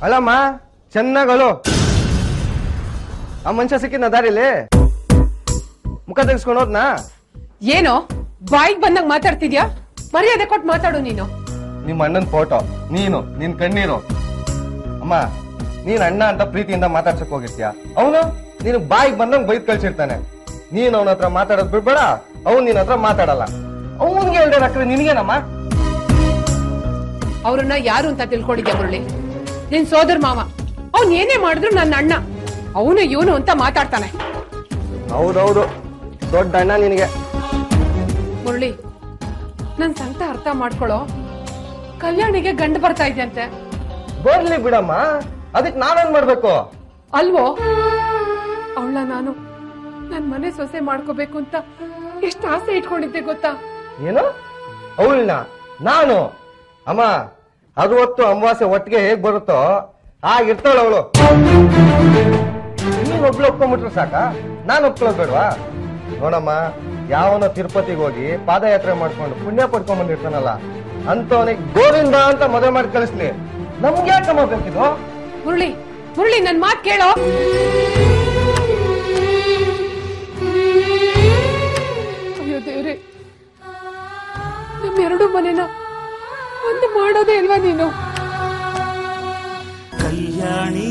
ಅಲ್ಲಮ್ಮ ಚೆನ್ನಾಗಳು. ಆ ಮನುಷ್ಯ ಸಿಕ್ಕಿದ್ನ ದಾರಿಲಿ ಮುಖ ತೆಗೆಸ್ಕೊಂಡು ಹೋದ್ನಾ? ಏನೋ ಬಾಯಿಗೆ ಬಂದಂಗ್ ಮಾತಾಡ್ತಿದ್ಯಾ? ಮರ್ಯಾದೆ ಕೊಟ್ಟು ಮಾತಾಡು ನೀನು. ನಿಮ್ಮ ಅಣ್ಣನ್ ಫೋಟೋ, ನೀನು, ನಿನ್ ಕಣ್ಣೀರು. ಅಮ್ಮ, ನೀನ್ ಅಣ್ಣ ಅಂತ ಪ್ರೀತಿಯಿಂದ ಮಾತಾಡ್ಸಕ್ ಹೋಗಿರ್ತೀಯ, ಅವನು ನೀನು ಬಾಯಿಗೆ ಬಂದಂಗ್ ಬೈದ್ ಕಳ್ಸಿರ್ತಾನೆ. ನೀನ್ ಅವನ ಹತ್ರ ಮಾತಾಡೋದ್ ಬಿಡ್ಬೇಡ, ಅವ್ನ್ ನಿನ್ ಹತ್ರ ಮಾತಾಡಲ್ಲ. ಅವನ್ಗೆ ಹೇಳ್ದೆ ಅಕ್ರೆ ನಿನ್ಗೇನಮ್ಮ? ಅವ್ರನ್ನ ಯಾರು ಅಂತ ತಿಳ್ಕೊಂಡಿದ್ಯಾ ಮುರಳಿ? ನಿನ್ ಸೋದರ ಮಾವ. ಅವ್ನ್ ಏನೇ ಮಾಡಿದ್ರು ನನ್ನ ಅಣ್ಣ. ಅವನು ಇವನು ಅಂತ ಮಾತಾಡ್ತಾನೆ. ಹೌದೌದು, ದೊಡ್ಡ ಅಣ್ಣ ನಿನಗೆ. ಮುರಳಿ, ನನ್ ಸಂಕಟ ಅರ್ಥ ಮಾಡ್ಕೊಳ್ಳೋ. ಕಲ್ಯಾಣಿಗೆ ಗಂಡು ಬರ್ತಾ ಇದೆಯಂತೆ. ಬರ್ಲಿ ಬಿಡಮ್ಮ, ಅದಕ್ ನಾವೇನ್ ಮಾಡ್ಬೇಕು? ಅಲ್ವೋ, ಅವಳ ನಾನು ನನ್ ಮನೆ ಸೊಸೆ ಮಾಡ್ಕೋಬೇಕು ಅಂತ ಎಷ್ಟು ಆಸೆ ಇಟ್ಕೊಂಡಿದ್ದೆ ಗೊತ್ತಾ? ಏನು ಅವಳನ್ನ ನಾನು? ಅಮ್ಮ, ಅದು ಹೊತ್ತು ಅಮಾವಾಸ್ಯೆ ಒಟ್ಟಿಗೆ ಹೇಗ್ ಬರುತ್ತೋ ಆಗಿರ್ತಾಳ ಅವಳು. ನೀನ್ ಒಬ್ಳು ಒಪ್ಕೊಂಡ್ಬಿಟ್ರೆ ಸಾಕ, ನಾನ್ ಒಪ್ಕೊಳ್ಳೋದ್ ಬೇಡವಾ? ನೋಡಮ್ಮ, ಯಾವನೋ ತಿರುಪತಿಗೆ ಹೋಗಿ ಪಾದಯಾತ್ರೆ ಮಾಡ್ಕೊಂಡು ಪುಣ್ಯ ಪಡ್ಕೊಂಡ್ ಬಂದಿರ್ತಾನಲ್ಲ, ಅಂತವನಿಗೆ ಗೋವಿಂದ ಅಂತ ಮದುವೆ ಮಾಡಿ ಕಳಿಸ್ಲಿ. ನಮ್ಗೆ ಯಾಕಮ್ಮ ಬೇಕಿದು? ಮುರಳಿ, ಮುರಳಿ, ನನ್ ಮಾತ್ ಕೇಳೋ. ಅಯ್ಯೋ ದೇವ್ರೆ, ನಮ್ಮೆರಡು ಮನೆನ ಒಂದು ಮಾಡೋದೇ ಇಲ್ವಾ ನೀನು? ಕಲ್ಯಾಣಿ